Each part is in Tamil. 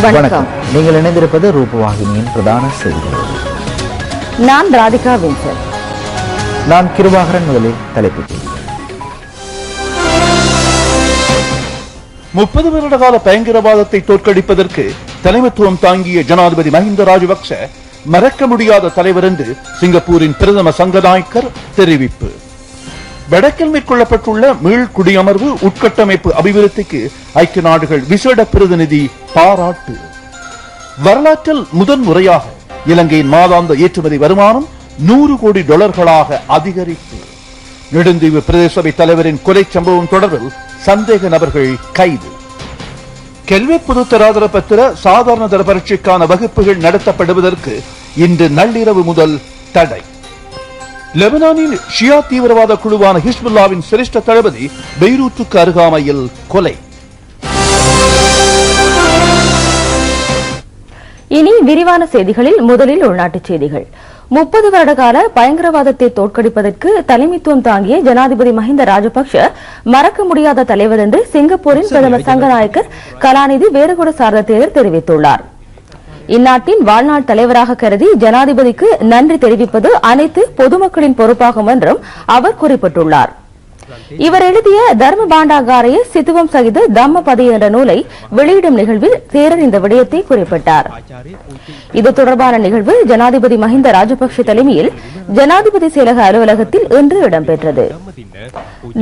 வணக்கம். நீங்கள் இணைந்திருப்பது ரூபவாகினியின் பிரதான செய்திகள். நான் ராதிகா வின்சர். நான் கிருபாகரன். முதலில் தலைப்புச் செய்திகள். 30 வருட கால பயங்கரவாதத்தை தோற்கடிப்பதற்கு தலைமைத்துவம் தாங்கிய ஜனாதிபதி மஹிந்த ராஜபக்ச மறக்க முடியாத தலைவர் என்று சிங்கப்பூரின் பிரதம சங்கநாயக்கர் தெரிவிப்பு. வடக்கில் மேற்கொள்ளப்பட்டுள்ள மீள் குடியமர்வு உட்கட்டமைப்பு அபிவிருத்திக்கு ஐக்கிய நாடுகள் விசேட பிரதிநிதி பாராட்டு. வரலாற்றில் முதன்முறையாக இலங்கையின் மாதாந்த ஏற்றுமதி வருமானம் $100 கோடி அதிகரிப்பு. நெடுந்தீவு பிரதேச சபை தலைவரின் கொலை சம்பவம் தொடர்பில் சந்தேக நபர்கள் கைது. கல்வி பொதுத்தராதர பத்திர சாதாரண தர பரீட்சைக்கான வகுப்புகள் நடத்தப்படுவதற்கு இன்று நள்ளிரவு முதல் தடை. லெபனானின் ஷியா தீவிரவாத குழுவான ஹிஸ்புல்லாவின் சிரேஷ்ட தளபதி பெய்ரூத்துக்கு அருகாமையில் கொலை. இனி விரிவான செய்திகளில் முதலில் உள்நாட்டுச் செய்திகள். 30 வருட கால பயங்கரவாதத்தை தோற்கடிப்பதற்கு தலைமைத்துவம் தாங்கிய ஜனாதிபதி மஹிந்த ராஜபக்ஷ மறக்க முடியாத தலைவர் என்று சிங்கப்பூரின் பிரதமர் சங்கநாயக்கர் கலாநிதி வேறுகொட சாரதேரர் தெரிவித்துள்ளார். இந்நாட்டின் வாழ்நாள் தலைவராக கருதி ஜனாதிபதிக்கு நன்றி தெரிவிப்பது அனைத்து பொதுமக்களின் பொறுப்பாகும் என்றும் அவர் குறிப்பிட்டுள்ளார். இவர் எழுதிய தர்ம பாண்டாகாரைய சித்துவம் சகித தம்மபதி என்ற நூலை வெளியிடும் நிகழ்வில் தேரர் இந்த விடயத்தை குறிப்பிட்டார். இது தொடர்பான நிகழ்வு ஜனாதிபதி மஹிந்த ராஜபக்ஷ தலைமையில் ஜனாதிபதி செயலக அலுவலகத்தில் இன்று இடம்பெற்றது.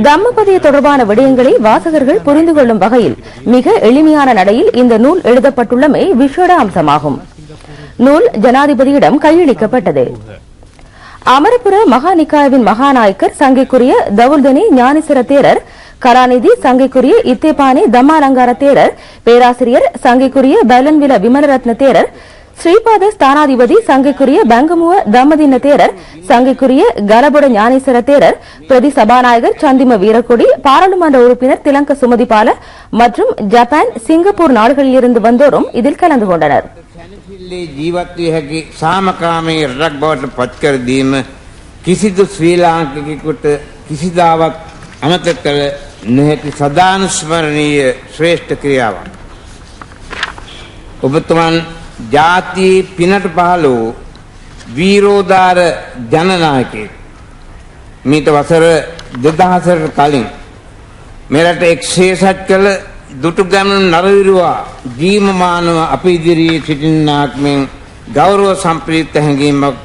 தம்மபதிய தொடர்பான விடயங்களை வாசகர்கள் புரிந்து கொள்ளும் வகையில் மிக எளிமையான நடையில் இந்த நூல் எழுதப்பட்டுள்ளமை விசேட அம்சமாகும். நூல் ஜனாதிபதியிடம் கையளிக்கப்பட்டது. அமரபுர மகாநிகாயவின் மகாநாயக்கர் சங்கைக்குரிய தவுல்தனி ஞானேஸ்வர தேரர், கலாநிதி சங்கைக்குரிய இத்தேபானே தம்மாலங்கார தேரர், பேராசிரியர் சங்கைக்குரிய பைலன்வில விமலரத்ன தேரர், ஸ்ரீபாத ஸ்தானாதிபதி சங்கைக்குரிய பங்கமுவ தம்மதின்ன தேரர், சங்கைக்குரிய கலபுட ஞானேஸ்வர தேரர், பிரதி சபாநாயகர் சந்திம வீரக்கொடி, பாராளுமன்ற உறுப்பினர் திலங்க சுமதிபால மற்றும் ஜப்பான், சிங்கப்பூர் நாடுகளிலிருந்து வந்தோரும் இதில் கலந்து கொண்டனர். ජීවත් විය හැකි සාමකාමී රටක් බවට පත් කර දීම කිසිදු ශ්‍රී ලාංකිකයෙකුට කිසිදාවත් අමතක කළ නොහැකි සදානුස්මරණීය ශ්‍රේෂ්ඨ ක්‍රියාවක්. ඔබතුමන් ජාතියේ පිනට පහළ වූ වීරෝදාර ජනනායකයෙක්. මීට වසර 2000කට කලින් මෙරට එක්සේසත් කළ දුටුගැමුණු නරවිරුවා ජීවමානව අප ඉදිරියේ සිටින්නාක් මෙන් ගෞරව සම්ප්‍රීත හැඟීමක්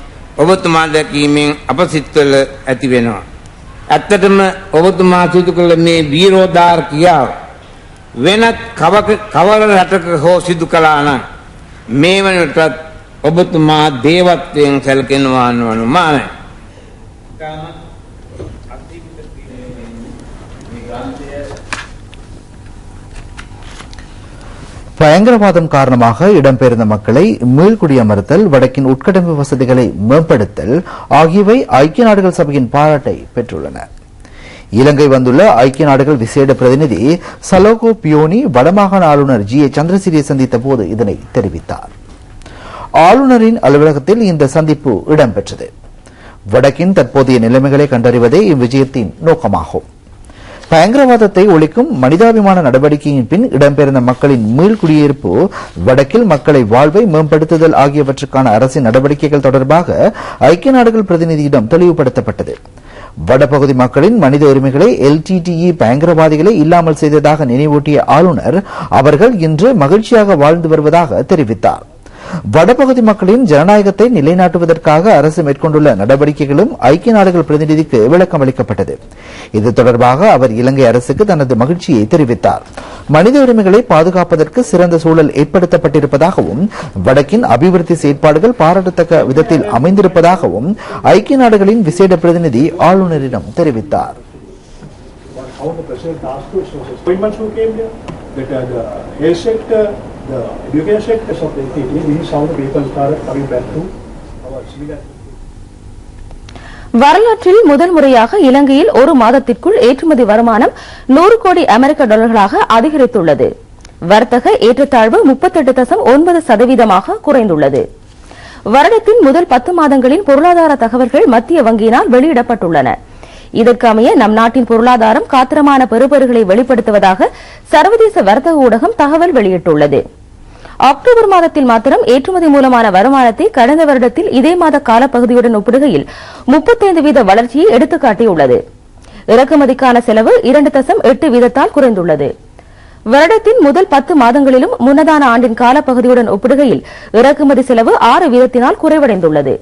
ඔබතුමා දැකීමෙන් අප සිත්වල ඇති වෙනවා. ඇත්තටම ඔබතුමා සිදු කළ මේ වීරෝදාර ක්‍රියාව වෙනත් කවර රටක හෝ සිදු කළා නම් මේ වනටත් ඔබතුමා දේවත්වයෙන් සැලකෙනවා නොවනුමානයි. பயங்கரவாதம் காரணமாக இடம்பெயர்ந்த மக்களை மீள்குடியமர்த்தல், வடக்கின் உட்கட்டமைப்பு வசதிகளை மேம்படுத்தல் ஆகியவை ஐக்கிய நாடுகள் சபையின் பாராட்டை பெற்றுள்ளன. இலங்கை வந்துள்ள ஐக்கிய நாடுகள் விசேட பிரதிநிதி சலோகோ பியோனி வடமாகாண ஆளுநர் ஜி ஏ சந்திரசிறியை சந்தித்த போது இதனை தெரிவித்தார். ஆளுநரின் அலுவலகத்தில் இந்த சந்திப்பு இடம்பெற்றது. வடக்கின் தற்போதைய நிலைமைகளை கண்டறிவதே இவ்விஜயத்தின் நோக்கமாகும். பயங்கரவாதத்தை ஒழிக்கும் மனிதாபிமான நடவடிக்கையின் பின் இடம்பெயர்ந்த மக்களின் மீள்குடியிருப்பு, வடக்கில் மக்களை வாழ்வை மேம்படுத்துதல் ஆகியவற்றுக்கான அரசின் நடவடிக்கைகள் தொடர்பாக ஐக்கிய நாடுகள் பிரதிநிதியிடம் தெளிவுபடுத்தப்பட்டது. வடபகுதி மக்களின் மனித உரிமைகளை LTTE பயங்கரவாதிகளை இல்லாமல் செய்ததாக நினைவூட்டிய ஆளுநர் அவர்கள் இன்று மகிழ்ச்சியாக வாழ்ந்து வருவதாக தெரிவித்தார். வடபகுதி மக்களின் ஜனநாயகத்தை நிலைநாட்டுவதற்காக அரசு மேற்கொண்டுள்ள நடவடிக்கைகளும் ஐக்கிய நாடுகள் பிரதிநிதிக்கு விளக்கம் அளிக்கப்பட்டது. இது தொடர்பாக அவர் இலங்கை அரசுக்கு தனது மகிழ்ச்சியை தெரிவித்தார். மனித உரிமைகளை பாதுகாப்பதற்கு சிறந்த சூழல் ஏற்படுத்தப்பட்டிருப்பதாகவும் வடக்கின் அபிவிருத்தி செயற்பாடுகள் பாராட்டத்தக்க விதத்தில் அமைந்திருப்பதாகவும் ஐக்கிய நாடுகளின் விசேட பிரதிநிதி ஆளுநரிடம் தெரிவித்தார். The education sectors of the LTTE, this is how the people are coming back to our civilian. வரலாற்றில் முதல் முறையாக இலங்கையில் ஒரு மாதத்திற்குள் ஏற்றுமதி வருமானம் $100 கோடி அதிகரித்துள்ளது. வர்த்தக ஏற்றத்தாழ்வு 38.9% குறைந்துள்ளது. வருடத்தின் முதல் 10 மாதங்களின் பொருளாதார தகவல்கள் மத்திய வங்கியினால் வெளியிடப்பட்டுள்ளன. இதற்கமைய நம் நாட்டின் பொருளாதாரம் காத்திரமான பெறுபேறுகளை வெளிப்படுத்துவதாக சர்வதேச வர்த்தக ஊடகம் தகவல் வெளியிட்டுள்ளது. அக்டோபர் மாதத்தில் மாத்திரம் ஏற்றுமதி மூலமான வருமானத்தை கடந்த வருடத்தில் இதே மாத காலப்பகுதியுடன் ஒப்பிடுகையில் 35% வளர்ச்சியை எடுத்துக்காட்டியுள்ளது. இறக்குமதிக்கான செலவு 2.8 வீதத்தால் குறைந்துள்ளது. வருடத்தின் முதல் 10 மாதங்களிலும் முன்னதான ஆண்டின் காலப்பகுதியுடன் ஒப்பிடுகையில் இறக்குமதி செலவு 6 வீதத்தினால் குறைவடைந்துள்ளது.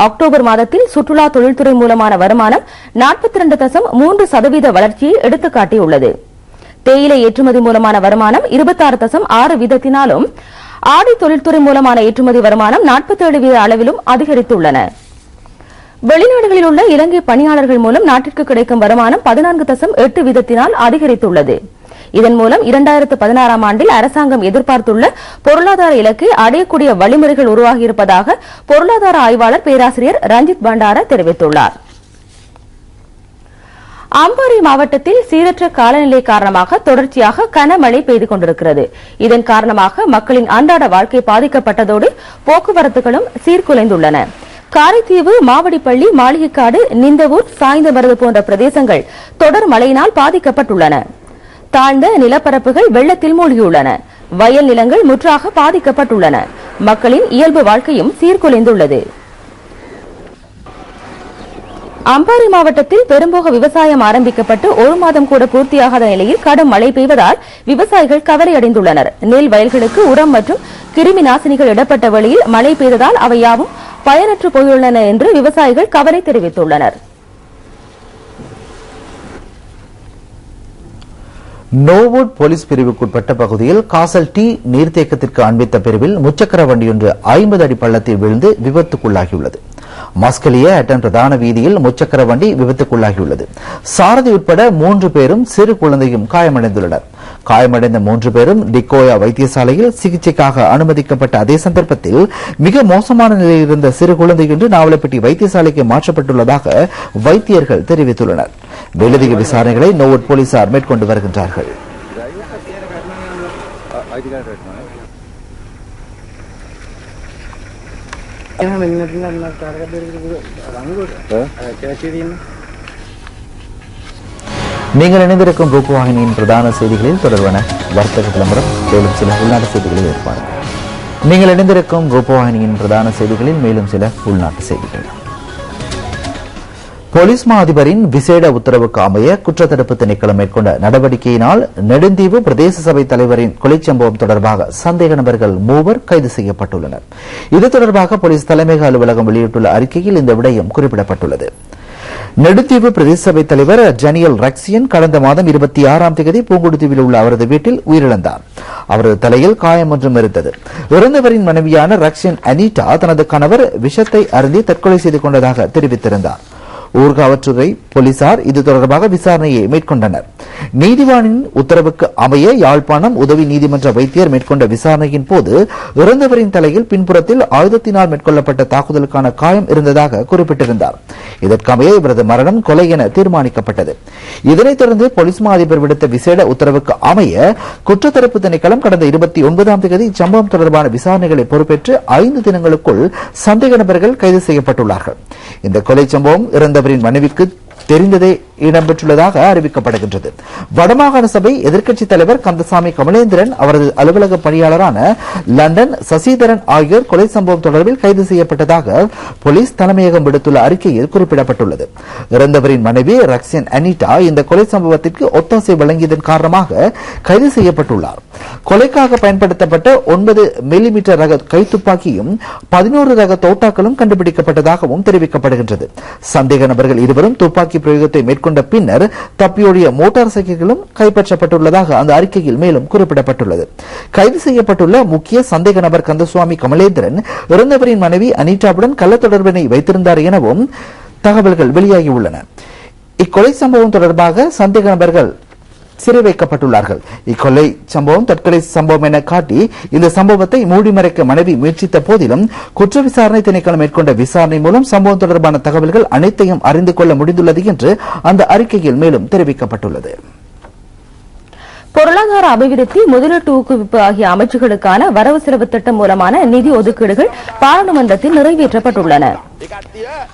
அக்டோபர் மாதத்தில் சுற்றுலா தொழில்துறை மூலமான வருமானம் 42.3% வளர்ச்சியை எடுத்துக்காட்டியுள்ளது. தேயிலை ஏற்றுமதி மூலமான வருமானம் 26.6 வீதத்தினாலும் ஆடை தொழில்துறை மூலமான ஏற்றுமதி வருமானம் 47% அளவிலும் அதிகரித்துள்ளன. வெளிநாடுகளில் உள்ள இலங்கை பணியாளர்கள் மூலம் நாட்டிற்கு கிடைக்கும் வருமானம் 14.8 வீதத்தினால் அதிகரித்துள்ளது. இதன் மூலம் 2016 ஆண்டில் அரசாங்கம் எதிர்பார்த்துள்ள பொருளாதார இலக்கை அடையக்கூடிய வழிமுறைகள் உருவாகியிருப்பதாக பொருளாதார ஆய்வாளர் பேராசிரியர் ரஞ்சித் பண்டார தெரிவித்துள்ளார். அம்பாறை மாவட்டத்தில் சீரற்ற காலநிலை காரணமாக தொடர்ச்சியாக கனமழை பெய்து கொண்டிருக்கிறது. இதன் காரணமாக மக்களின் அன்றாட வாழ்க்கை பாதிக்கப்பட்டதோடு போக்குவரத்துகளும் சீர்குலைந்துள்ளன. காரைதீவு, மாவடிப்பள்ளி, மாளிகைக்காடு, நிந்தவூர், சாய்ந்தமருது போன்ற பிரதேசங்கள் தொடர் மழையினால் பாதிக்கப்பட்டுள்ளன. தாழ்ந்த நிலப்பரப்புகள் வெள்ளத்தில் மூழ்கியுள்ளன. வயல் நிலங்கள் முற்றாக பாதிக்கப்பட்டுள்ளன. மக்களின் இயல்பு வாழ்க்கையும் சீர்குலைந்துள்ளது. அம்பாறை மாவட்டத்தில் பெரும்போக விவசாயம் ஆரம்பிக்கப்பட்டு 1 மாதம் கூட பூர்த்தியாகாத நிலையில் கடும் மழை பெய்வதால் விவசாயிகள் கவலையடைந்துள்ளனர். நெல் வயல்களுக்கு உரம் மற்றும் கிருமி நாசினிகள் இடப்பட்ட வழியில் மழை பெய்ததால் அவை யாவும் பயனற்று போயுள்ளன என்று விவசாயிகள் கவலை தெரிவித்துள்ளனர். நோவுட் போலீஸ் பிரிவுக்குட்பட்ட பகுதியில் காசல் டி நீர்த்தேக்கத்திற்கு அண்மித்த பிரிவில் முச்சக்கர வண்டியொன்று 50 அடி பள்ளத்தில் விழுந்து விபத்துக்குள்ளாகியுள்ளது. மஸ்கலிய அட்டன் பிரதான வீதியில் முச்சக்கர வண்டி விபத்துக்குள்ளாகியுள்ளது. சாரதி உட்பட 3 பேரும் சிறு குழந்தையும் காயமடைந்துள்ளனர். காயமடைந்த 3 பேரும் டிக்கோயா வைத்தியசாலையில் சிகிச்சைக்காக அனுமதிக்கப்பட்ட அதே சந்தர்ப்பத்தில் மிக மோசமான நிலையில் இருந்த சிறு குழந்தையொன்று நாவலப்பட்டி வைத்தியசாலைக்கு மாற்றப்பட்டுள்ளதாக வைத்தியர்கள் தெரிவித்துள்ளனர். மேலதிக விசாரணைகளை நோவுட் போலீசார் மேற்கொண்டு வருகின்றார்கள். நீங்கள் இணைந்திருக்கும் ரூபவாகினியின் பிரதான செய்திகளில் தொடர்பான வர்த்தக விளம்பரம் மேலும் சில உள்நாட்டு செய்திகளை ஏற்பாடு. நீங்கள் இணைந்திருக்கும் ரூபவாகினியின் பிரதான செய்திகளில் மேலும் சில உள்நாட்டு செய்திகள். போலீஸ் மா அதிபரின் விசேட உத்தரவுக்கு அமைய குற்றத்தடுப்பு திணைக்களம் மேற்கொண்ட நடவடிக்கையினால் நெடுந்தீவு பிரதேச சபை தலைவரின் கொலை சம்பவம் தொடர்பாக சந்தேக நபர்கள் 3 கைது செய்யப்பட்டுள்ளனர். இது தொடர்பாக போலீஸ் தலைமையக அலுவலகம் வெளியிட்டுள்ள அறிக்கையில் இந்த விடயம் குறிப்பிடப்பட்டுள்ளது. நெடுந்தீவு பிரதேச சபை தலைவர் ஜனியல் ரக்சியன் கடந்த மாதம் 26ஆம் தேதி பூங்குடுதீவில் உள்ள அவரது வீட்டில் உயிரிழந்தார். அவரது தலையில் காயம் ஒன்றும் இருந்தது. இறந்தவரின் மனைவியான ரக்சியன் அனிட்டா தனது கணவர் விஷத்தை அருந்தி தற்கொலை செய்து கொண்டதாக தெரிவித்திருந்தார். ஊர்காவற்றுறை போலீசார் இது தொடர்பாக விசாரணையை மேற்கொண்டனர். நீதிவானின் உத்தரவுக்கு அமைய யாழ்ப்பாணம் உதவி நீதிமன்ற வைத்தியர் மேற்கொண்ட விசாரணையின் போது இறந்தவரின் தலையில் பின்புறத்தில் ஆயுதத்தினால் மேற்கொள்ளப்பட்ட தாக்குதலுக்கான காயம் இருந்ததாக குறிப்பிட்டிருந்தார். இதற்கமைய இவரது மரணம் கொலை என தீர்மானிக்கப்பட்டது. இதனைத் தொடர்ந்து போலீஸ் மா அதிபர் விடுத்த விசேட உத்தரவுக்கு அமைய குற்றத்தடுப்பு திணைக்களம் கடந்த 29ஆம் தேதி இச்சம்பவம் தொடர்பான விசாரணைகளை பொறுப்பேற்று 5 தினங்களுக்குள் சந்தேக நபர்கள் கைது செய்யப்பட்டுள்ளார்கள். இந்த கொலை சம்பவம் இறந்தவரின் மனைவிக்கு தெரிந்ததே இடம்பெற்றுள்ளதாக அறிவிக்கப்படுகின்றது. வடமாகாண சபை எதிர்க்கட்சித் தலைவர் கந்தசாமி கமலேந்திரன், அவரது அலுவலக பணியாளரான லண்டன் சசிதரன் ஆகியோர் கொலை சம்பவம் தொடர்பில் கைது செய்யப்பட்டதாக போலீஸ் தலைமையகம் விடுத்துள்ள அறிக்கையில் குறிப்பிடப்பட்டுள்ளது. இறந்தவரின் மனைவி ரக்சியன் அனிட்டா இந்த கொலை சம்பவத்திற்கு ஒத்தாசை வழங்கியதன் காரணமாக கைது செய்யப்பட்டுள்ளார். கொலைக்காக பயன்படுத்தப்பட்ட 9 மில்லிமீட்டர் ரக கைத்துப்பாக்கியும் 11 ரக தோட்டாக்களும் கண்டுபிடிக்கப்பட்டதாகவும் தெரிவிக்கப்படுகின்றது. சந்தேக நபர்கள் இருவரும் துப்பாக்கி பிரயோகத்தை மேற்கொண்ட பின்னர் தப்பியோடிய மோட்டார் சைக்கிள்களும் கைப்பற்றப்பட்டுள்ளதாக அந்த அறிக்கையில் மேலும் குறிப்பிடப்பட்டுள்ளது. கைது செய்யப்பட்டுள்ள முக்கிய சந்தேக நபர் கந்தசுவாமி கமலேந்திரன் இறந்தவரின் மனைவி அனிட்டாவுடன் கள்ள தொடர்பினை வைத்திருந்தார் எனவும் தகவல்கள் வெளியாகியுள்ளன. இக்கொலை சம்பவம் தொடர்பாக சந்தேக நபர்கள் சிறை வைக்கப்பட்டுள்ளார்கள். இக்கொலை சம்பவம் தற்கொலை சம்பவம் என காட்டி இந்த சம்பவத்தை மூடிமறைக்க மனைவி முயற்சித்த போதிலும் குற்ற விசாரணை திணைக்களம் மேற்கொண்ட விசாரணை மூலம் சம்பவம் தொடர்பான தகவல்கள் அனைத்தையும் அறிந்து கொள்ள முடிந்துள்ளது என்று அந்த அறிக்கையில் மேலும் தெரிவிக்கப்பட்டுள்ளது. பொருளாதார அபிவிருத்தி முதலீட்டு ஊக்குவிப்பு ஆகிய அமைச்சுகளுக்கான வரவு செலவு திட்டம் மூலமான நிதி ஒதுக்கீடுகள் பாராளுமன்றத்தில் நிறைவேற்றப்பட்டுள்ளன.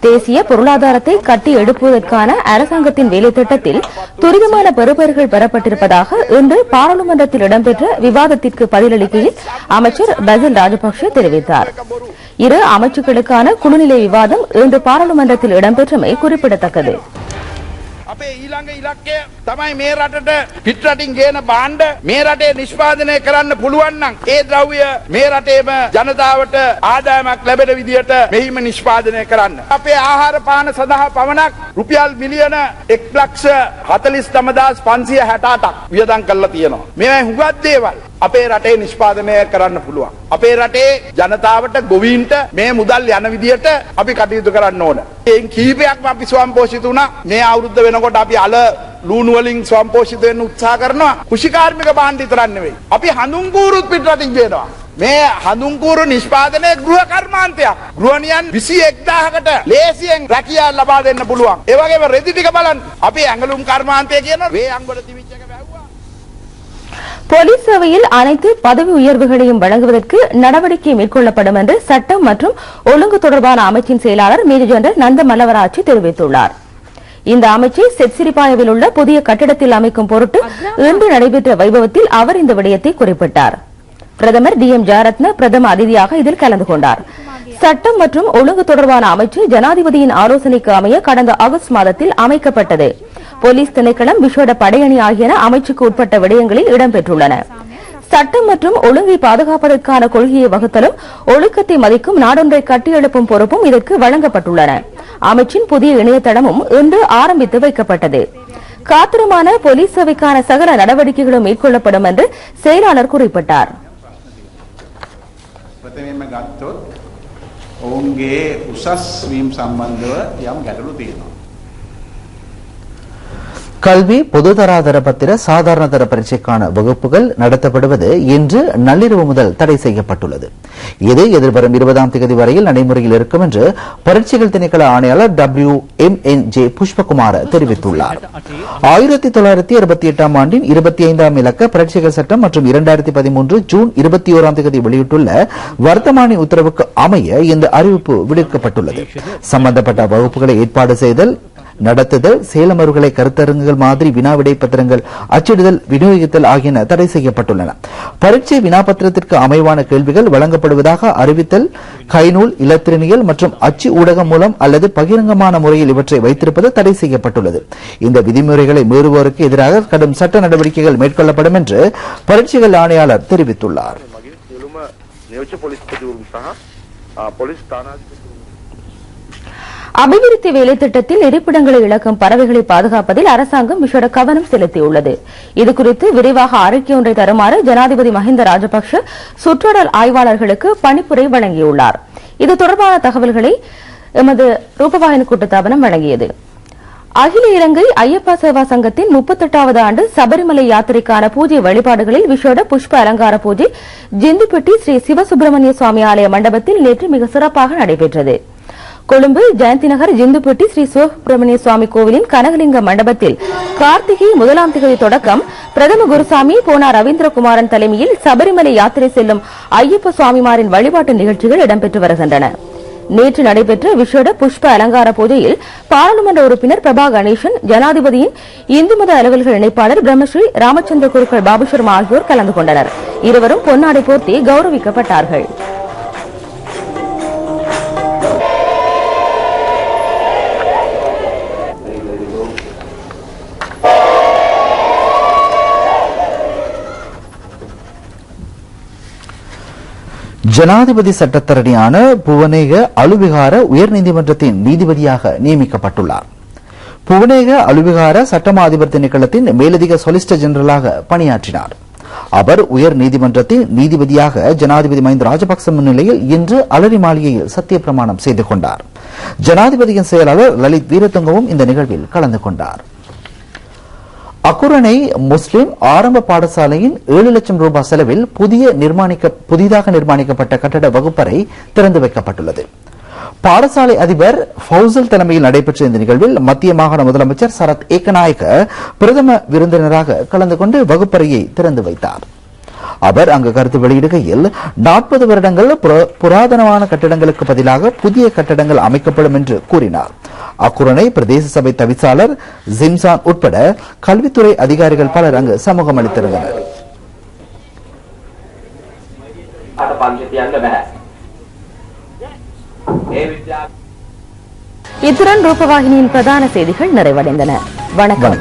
தேசிய பொருளாதாரத்தை கட்டி எழுப்புவதற்கான அரசாங்கத்தின் வேலை திட்டத்தில் துரிதமான பெறுபேறுகள் பெறப்பட்டிருப்பதாக இன்று பாராளுமன்றத்தில் இடம்பெற்ற விவாதத்திற்கு பதிலளிக்கையில் அமைச்சர் பசில் ராஜபக்ஷ தெரிவித்தார். இரு அமைச்சுகளுக்கான குழுநிலை விவாதம் இன்று பாராளுமன்றத்தில் இடம்பெற்றமை குறிப்பிடத்தக்கது. අපේ ඊළඟ ඉලක්කය තමයි මේ රටට පිටරටින් ගේන භාණ්ඩ මේ රටේ නිෂ්පාදනය කරන්න පුළුවන් නම් ඒ ද්‍රව්‍ය මේ රටේම ජනතාවට ආදායමක් ලැබෙන විදියට මෙහිම නිෂ්පාදනය කරන්න. අපේ ආහාර පාන සඳහා පමණක් රුපියල් මිලියන 1,49,568ක් වියදම් කරලා තියෙනවා. මේවා හුඟක් දේවල් අපේ රටේ නිෂ්පාදනය කරන්න පුළුවන්. අපේ රටේ ජනතාවට ගොවීන්ට මේ මුදල් යන විදියට අපි කටයුතු කරන්න ඕන. ඒන් කීපයක්ම අපි ස්වයංපෝෂිත වුණා. මේ අවුරුද්ද වෙනකොට අපි අල ලූණු වලින් ස්වයංපෝෂිත වෙන්න උත්සාහ කරනවා. කෘෂිකාර්මික භාණ්ඩ විතරක් නෙවෙයි. අපි හඳුන්කූරුත් පිටරටින් ගේනවා. මේ හඳුන්කූරු නිෂ්පාදනයේ ගෘහ කර්මාන්තයක්. ගෘහණියන් 21000කට ලේසියෙන් රැකියාව ලබා දෙන්න පුළුවන්. ඒ වගේම රෙදි ටික බලන්න. අපි ඇඟලුම් කර්මාන්තය කියන වේ අංගවල තිබිච්ච එක වැහුවා. போலீஸ் சேவையில் அனைத்து பதவி உயர்வுகளையும் வழங்குவதற்கு நடவடிக்கை மேற்கொள்ளப்படும் என்று சட்டம் மற்றும் ஒழுங்கு தொடர்பான அமைச்சின் செயலாளர் மேஜர் ஜெனரல் நந்த மல்லவராட்சி தெரிவித்துள்ளார். இந்த அமைச்சை செட்சிரிப்பாயவில் உள்ள புதிய கட்டிடத்தில் அமைக்கும் பொருட்டு இன்று நடைபெற்ற வைபவத்தில் அவர் இந்த விடயத்தை குறிப்பிட்டார். பிரதமர் DM ஜெயரத்ன பிரதம அதிதியாக இதில் கலந்து கொண்டார். சட்டம் மற்றும் ஒழுங்கு தொடர்பான அமைச்சு ஜனாதிபதியின் ஆலோசனைக்கு அமைய கடந்த ஆகஸ்ட் மாதத்தில் அமைக்கப்பட்டது. போலீஸ் திணைக்களம், விசேட படையணி ஆகியன அமைச்சுக்கு உட்பட்ட விடயங்களில் இடம்பெற்றுள்ளன. சட்டம் மற்றும் ஒழுங்கை பாதுகாப்பதற்கான கொள்கையை வகுத்தலும் ஒழுக்கத்தை மதிக்கும் நாடொன்றை கட்டியெழுப்பும் பொறுப்பும் இதற்கு வழங்கப்பட்டுள்ளன. அமைச்சின் புதிய இணையதளமும் இன்று ஆரம்பித்து வைக்கப்பட்டது. காத்திரமான போலீஸ் சேவைக்கான சகல நடவடிக்கைகளும் மேற்கொள்ளப்படும் என்று செயலாளர் குறிப்பிட்டார். ඔවුන්ගේ උසස් වීම් සම්බන්ධව යම් ගැටලු තියෙනවා. கல்வி பொதுதராதர பத்திர சாதாரண தர பரீட்சைக்கான வகுப்புகள் நடத்தப்படுவது இன்று நள்ளிரவு முதல் தடை செய்யப்பட்டுள்ளது. இது எதிர்வரும் 20ஆம் தேதி வரையில் நடைமுறையில் இருக்கும் என்று பரீட்சைகள் திணைக்கள ஆணையாளர் WMNJ புஷ்பகுமார் தெரிவித்துள்ளார். 1968ஆம் ஆண்டின் 25ஆம் இலக்க பரீட்சைகள் சட்டம் மற்றும் 2013 ஜூன் 21ஆம் தேதி வெளியிட்டுள்ள வர்த்தமானி உத்தரவுக்கு அமைய இந்த அறிவிப்பு விடுக்கப்பட்டுள்ளது. சம்பந்தப்பட்ட வகுப்புகளை ஏற்பாடு செய்தல், நடத்துதல், சேலமறுகளை கருத்தரங்குகள் மாதிரி வினாவிடை பத்திரங்கள் அச்சிடுதல், விநியோகித்தல் ஆகியன தடை செய்யப்பட்டுள்ளன. பரீட்சை வினாபத்திரத்திற்கு அமைவான கேள்விகள் வழங்கப்படுவதாக அறிவித்தல், கைநூல், இலத்திரனியல் மற்றும் அச்சு ஊடகம் மூலம் அல்லது பகிரங்கமான முறையில் இவற்றை வைத்திருப்பது தடை செய்யப்பட்டுள்ளது. இந்த விதிமுறைகளை மீறுவோருக்கு எதிராக கடும் சட்ட நடவடிக்கைகள் மேற்கொள்ளப்படும் என்று பரீட்சைகள் ஆணையாளர் தெரிவித்துள்ளார். அபிவிருத்தி வேலை திட்டத்தில் இருப்பிடங்களை இழக்கும் பறவைகளை பாதுகாப்பதில் அரசாங்கம் விசேட கவனம் செலுத்தியுள்ளது. இதுகுறித்து விரைவாக அறிக்கை ஒன்றை தருமாறு ஜனாதிபதி மஹிந்த ராஜபக்ஷ சுற்றுலா ஆய்வாளர்களுக்கு பணிப்புரை வழங்கியுள்ளார். இது தொடர்பான தகவல்களை எமது ரூபவாகினி கூட்டுத்தாபனம் வழங்கியது. அகில இலங்கை ஐயப்பா சேவா சங்கத்தின் 38வது ஆண்டு சபரிமலை யாத்திரைக்கான பூஜை வழிபாடுகளில் விசேட புஷ்ப அலங்கார பூஜை ஜிந்துப்பட்டி ஸ்ரீ சிவசுப்பிரமணிய சுவாமி ஆலய மண்டபத்தில் நேற்று மிக சிறப்பாக நடைபெற்றது. கொழும்பு ஜெயந்தி நகர் ஜிந்துப்பட்டி ஸ்ரீ சிவசுப்பிரமணிய சுவாமி கோவிலின் கனகலிங்க மண்டபத்தில் கார்த்திகை 1ஆம் தேதி தொடக்கம் பிரதம குருசாமி போனா ரவீந்திரகுமாரன் தலைமையில் சபரிமலை யாத்திரை செல்லும் ஐயப்ப சுவாமிமாரின் வழிபாட்டு நிகழ்ச்சிகள் இடம்பெற்று வருகின்றன. நேற்று நடைபெற்ற விசேட புஷ்ப அலங்கார பூஜையில் பாராளுமன்ற உறுப்பினர் பிரபா கணேசன், ஜனாதிபதியின் இந்து மத அலுவல்கள் இணைப்பாளர் பிரம்மஸ்ரீ ராமச்சந்திர குருக்கள் பாபு சர்மா ஆகியோர் கலந்து கொண்டனர். இருவரும் பொன்னாடை போர்த்தி கௌரவிக்கப்பட்டார்கள். ஜனாதிபதி சட்டத்தரணியான புவனேக அலுவிகார உயர்நீதிமன்றத்தின் நீதிபதியாக நியமிக்கப்பட்டுள்ளார். புவனேக அலுவிகார சட்டமா அதிபர் திணைக்களத்தின் மேலதிக சொலிசிட்டர் ஜெனரலாக பணியாற்றினார். அவர் உயர் நீதிமன்றத்தின் நீதிபதியாக ஜனாதிபதி மஹிந்த ராஜபக்ச முன்னிலையில் இன்று அலரி மாளிகையில் சத்திய பிரமாணம் செய்து கொண்டார். ஜனாதிபதியின் செயலாளர் லலித் வீரதுங்கவும் இந்த நிகழ்வில் கலந்து கொண்டார். அக்குரணை முஸ்லிம் ஆரம்ப பாடசாலையின் 7 லட்சம் ரூபாய் செலவில் புதிதாக நிர்மாணிக்கப்பட்ட கட்டட வகுப்பறை திறந்து வைக்கப்பட்டுள்ளது. பாடசாலை அதிபர் ஃபௌசல் தலைமையில் நடைபெற்ற இந்த நிகழ்வில் மத்திய மாகாண முதலமைச்சர் சரத் ஏக்கநாயக்க பிரதம விருந்தினராக கலந்து கொண்டு வகுப்பறையை திறந்து வைத்தார். அவர் அங்கு கருத்து வெளியிடுகையில் 40 வருடங்கள் புராதனமான கட்டிடங்களுக்கு பதிலாக புதிய கட்டிடங்கள் அமைக்கப்படும் என்று கூறினார். அக்குரணை பிரதேச சபை தவிசாளர் ஜிம்சான் உட்பட கல்வித்துறை அதிகாரிகள் பலர் அங்கு சமூகம் அளித்திருந்தனர். இத்துடன் ரூபவாகினியின் பிரதான செய்திகள் நிறைவடைந்தன. வணக்கம்.